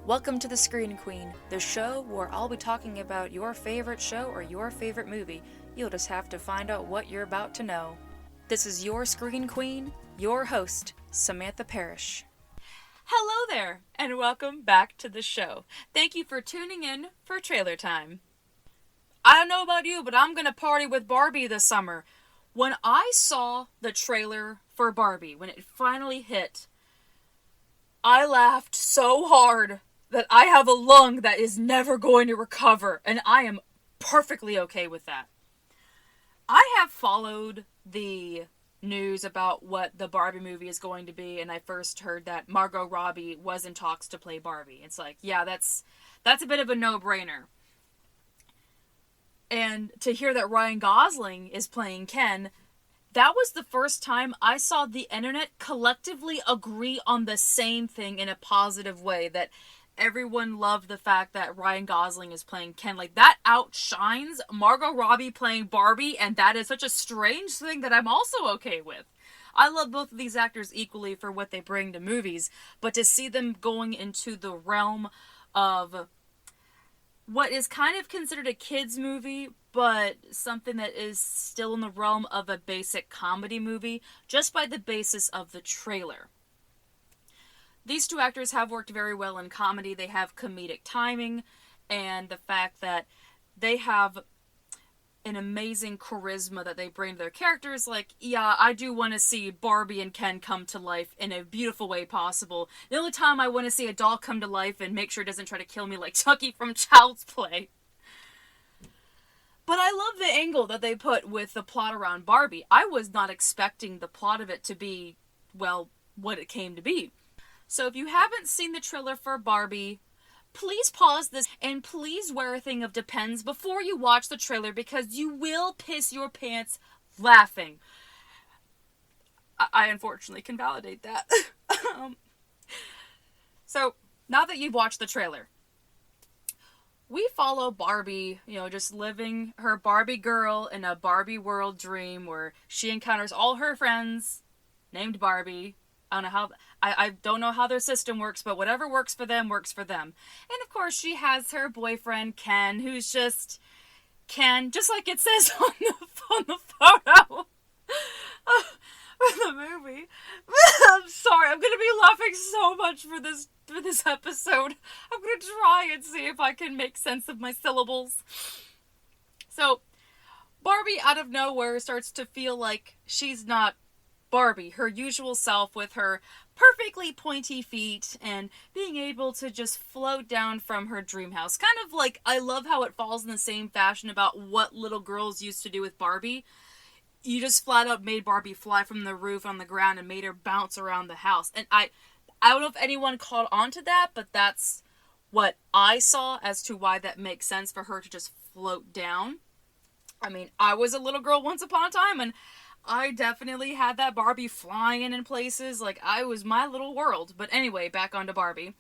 Welcome to The Screen Queen, the show where I'll be talking about your favorite show or your favorite movie. You'll just have to find out what you're about to know. This is your Screen Queen, your host, Samantha Parrish. Hello there, and welcome back to the show. Thank you for tuning in for trailer time. I don't know about you, but I'm gonna party with Barbie this summer. When I saw the trailer for Barbie, when it finally hit, I laughed so hard that I have a lung that is never going to recover, and I am perfectly okay with that. I have followed the news about what the Barbie movie is going to be, and I first heard that Margot Robbie was in talks to play Barbie. It's like, yeah, that's a bit of a no-brainer. And to hear that Ryan Gosling is playing Ken, that was the first time I saw the internet collectively agree on the same thing in a positive way, that everyone loved the fact that Ryan Gosling is playing Ken. Like, that outshines Margot Robbie playing Barbie, and that is such a strange thing that I'm also okay with. I love both of these actors equally for what they bring to movies, but to see them going into the realm of what is kind of considered a kid's movie, but something that is still in the realm of a basic comedy movie, just by the basis of the trailer. These two actors have worked very well in comedy. They have comedic timing, and the fact that they have an amazing charisma that they bring to their characters. Like, yeah, I do want to see Barbie and Ken come to life in a beautiful way possible. The only time I want to see a doll come to life and make sure it doesn't try to kill me like Chucky from Child's Play. But I love the angle that they put with the plot around Barbie. I was not expecting the plot of it to be, well, what it came to be. So if you haven't seen the trailer for Barbie, please pause this and please wear a thing of Depends before you watch the trailer, because you will piss your pants laughing. I unfortunately can validate that. So now that you've watched the trailer, we follow Barbie, just living her Barbie girl in a Barbie world dream where she encounters all her friends named Barbie. I don't know how their system works, but whatever works for them, works for them. And of course, she has her boyfriend, Ken, who's just Ken, just like it says on the photo of the movie. I'm sorry, I'm gonna be laughing so much for this episode. I'm gonna try and see if I can make sense of my syllables. So, Barbie out of nowhere starts to feel like she's not Barbie, her usual self, with her perfectly pointy feet and being able to just float down from her dream house. Kind of like, I love how it falls in the same fashion about what little girls used to do with Barbie. You just flat out made Barbie fly from the roof on the ground and made her bounce around the house. And I don't know if anyone caught on to that, but that's what I saw as to why that makes sense for her to just float down. I mean, I was a little girl once upon a time, and I definitely had that Barbie flying in places. Like, I was my little world. But anyway, back onto Barbie.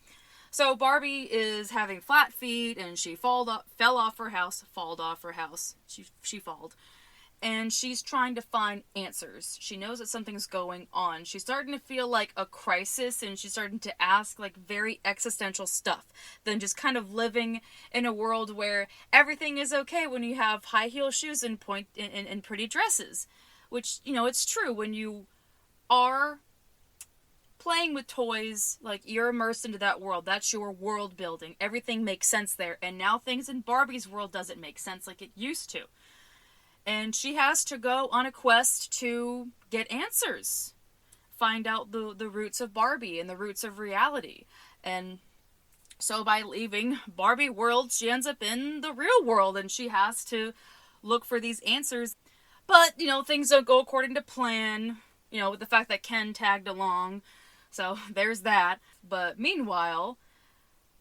So Barbie is having flat feet, and she fell off her house. She falled. And she's trying to find answers. She knows that something's going on. She's starting to feel like a crisis, and she's starting to ask like very existential stuff than just kind of living in a world where everything is okay when you have high heel shoes and and pretty dresses. Which, it's true. When you are playing with toys, like, you're immersed into that world. That's your world building. Everything makes sense there. And now things in Barbie's world doesn't make sense like it used to. And she has to go on a quest to get answers. Find out the roots of Barbie and the roots of reality. And so by leaving Barbie world, she ends up in the real world. And she has to look for these answers. But, things don't go according to plan, with the fact that Ken tagged along. So, there's that. But meanwhile,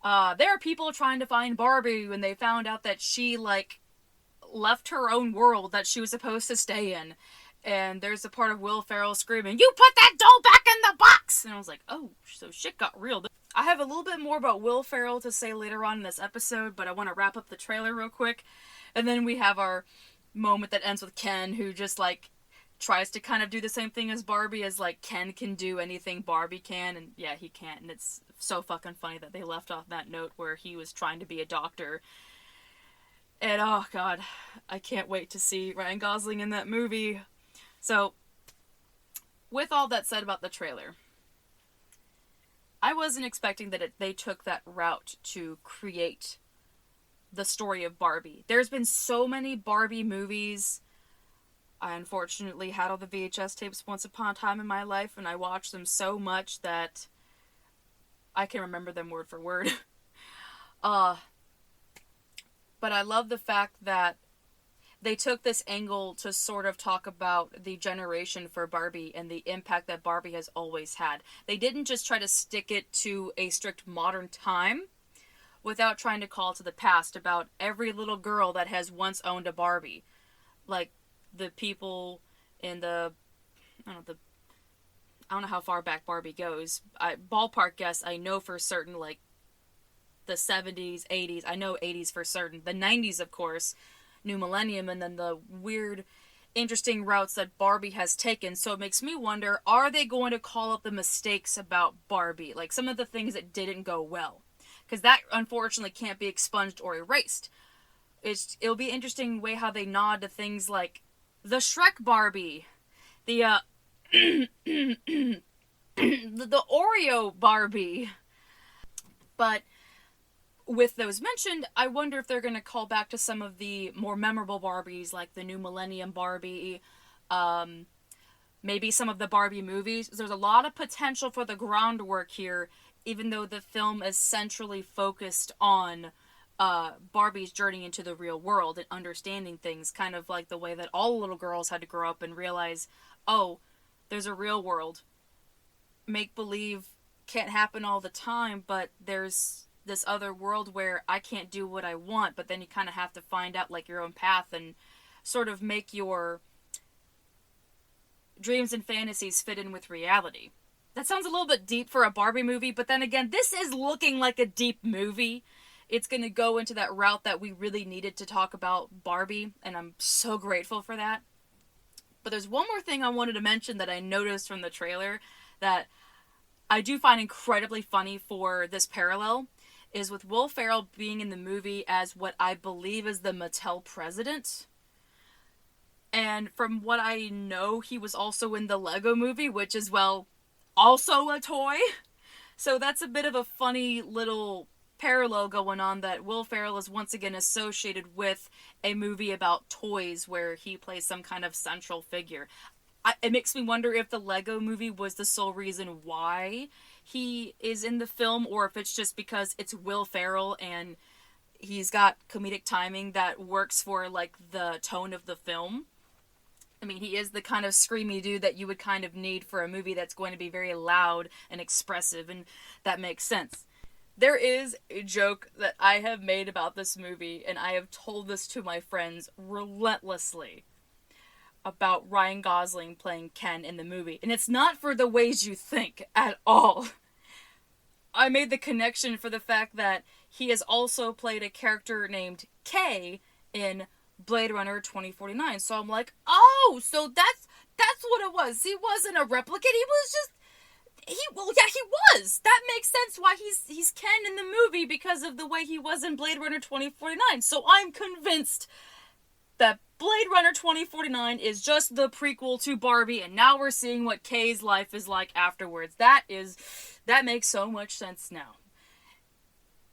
there are people trying to find Barbie when they found out that she, left her own world that she was supposed to stay in. And there's a part of Will Ferrell screaming, "You put that doll back in the box!" And I was like, oh, so shit got real. I have a little bit more about Will Ferrell to say later on in this episode, but I want to wrap up the trailer real quick. And then we have our moment that ends with Ken, who just tries to kind of do the same thing as Barbie, as like Ken can do anything Barbie can, and yeah, he can't. And it's so fucking funny that they left off that note where he was trying to be a doctor. And oh god, I can't wait to see Ryan Gosling in that movie. So, with all that said about the trailer, I wasn't expecting that they took that route to create the story of Barbie. There's been so many Barbie movies. I unfortunately had all the VHS tapes once upon a time in my life, and I watched them so much that I can remember them word for word. But I love the fact that they took this angle to sort of talk about the generation for Barbie and the impact that Barbie has always had. They didn't just try to stick it to a strict modern time without trying to call to the past about every little girl that has once owned a Barbie. Like, the people in I don't know how far back Barbie goes. Ballpark guess, I know for certain, like, the 70s, 80s. I know 80s for certain. The 90s, of course, New Millennium, and then the weird, interesting routes that Barbie has taken. So it makes me wonder, are they going to call up the mistakes about Barbie? Like, some of the things that didn't go well. Because that, unfortunately, can't be expunged or erased. It'll be interesting way how they nod to things like the Shrek Barbie, the the Oreo Barbie. But with those mentioned, I wonder if they're going to call back to some of the more memorable Barbies, like the New Millennium Barbie, maybe some of the Barbie movies. There's a lot of potential for the groundwork here, even though the film is centrally focused on Barbie's journey into the real world and understanding things, kind of like the way that all little girls had to grow up and realize, oh, there's a real world. Make-believe can't happen all the time, but there's this other world where I can't do what I want, but then you kind of have to find out, like, your own path and sort of make your dreams and fantasies fit in with reality. That sounds a little bit deep for a Barbie movie, but then again, this is looking like a deep movie. It's going to go into that route that we really needed to talk about Barbie, and I'm so grateful for that. But there's one more thing I wanted to mention that I noticed from the trailer that I do find incredibly funny for this parallel, is with Will Ferrell being in the movie as what I believe is the Mattel president. And from what I know, he was also in the Lego movie, which is, well, also a toy. So that's a bit of a funny little parallel going on, that Will Ferrell is once again associated with a movie about toys where he plays some kind of central figure. It makes me wonder if the Lego movie was the sole reason why he is in the film, or if it's just because it's Will Ferrell and he's got comedic timing that works for, like, the tone of the film. I mean, he is the kind of screamy dude that you would kind of need for a movie that's going to be very loud and expressive, and that makes sense. There is a joke that I have made about this movie, and I have told this to my friends relentlessly, about Ryan Gosling playing Ken in the movie. And it's not for the ways you think at all. I made the connection for the fact that he has also played a character named Kay in Blade Runner 2049. So I'm like, oh, so that's what it was. He wasn't a replicant. He was just... he was. That makes sense why he's Ken in the movie, because of the way he was in Blade Runner 2049. So I'm convinced that Blade Runner 2049 is just the prequel to Barbie, and now we're seeing what Kay's life is like afterwards. That makes so much sense now.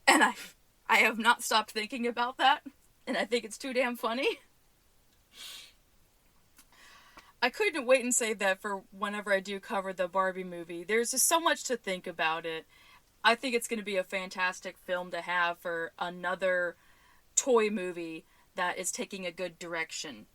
And I have not stopped thinking about that, and I think it's too damn funny. I couldn't wait and save that for whenever I do cover the Barbie movie. There's just so much to think about it. I think it's going to be a fantastic film to have for another toy movie that is taking a good direction.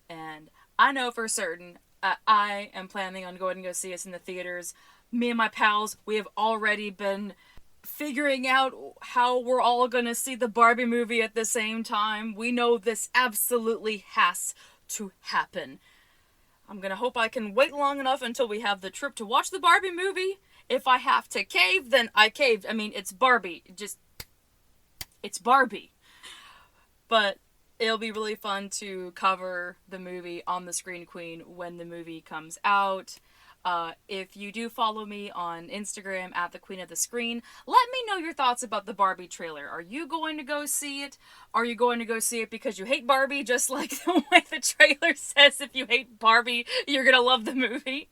And I know for certain I am planning on going to go see us in the theaters. Me and my pals, we have already been figuring out how we're all going to see the Barbie movie at the same time. We know this absolutely has to happen. I'm going to hope I can wait long enough until we have the trip to watch the Barbie movie. If I have to cave, then I caved. I mean, it's Barbie. It's Barbie. But it'll be really fun to cover the movie on the Screen Queen when the movie comes out. If you do follow me on Instagram at the Queen of the Screen, let me know your thoughts about the Barbie trailer. Are you going to go see it? Are you going to go see it because you hate Barbie, just like the way the trailer says if you hate Barbie, you're going to love the movie?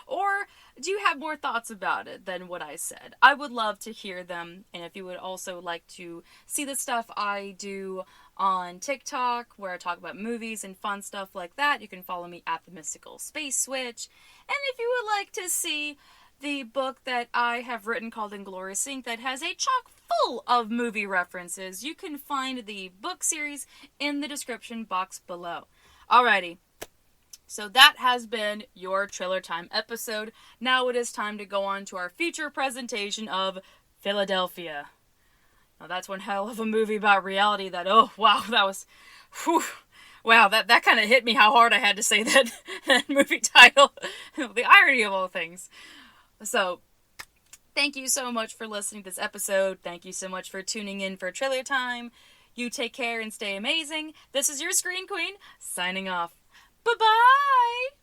Or do you have more thoughts about it than what I said? I would love to hear them, and if you would also like to see the stuff I do on TikTok, where I talk about movies and fun stuff like that, you can follow me at the Mystical Space Switch. And if you would like to see the book that I have written called Inglorious Inc. that has a chock full of movie references, you can find the book series in the description box below. Alrighty. So that has been your Trailer Time episode. Now it is time to go on to our feature presentation of Philadelphia. Now that's one hell of a movie about reality that, oh wow, that was, whew, wow, that kind of hit me how hard I had to say that movie title. The irony of all things. So, thank you so much for listening to this episode. Thank you so much for tuning in for Trailer Time. You take care and stay amazing. This is your Screen Queen, signing off. Bye-bye!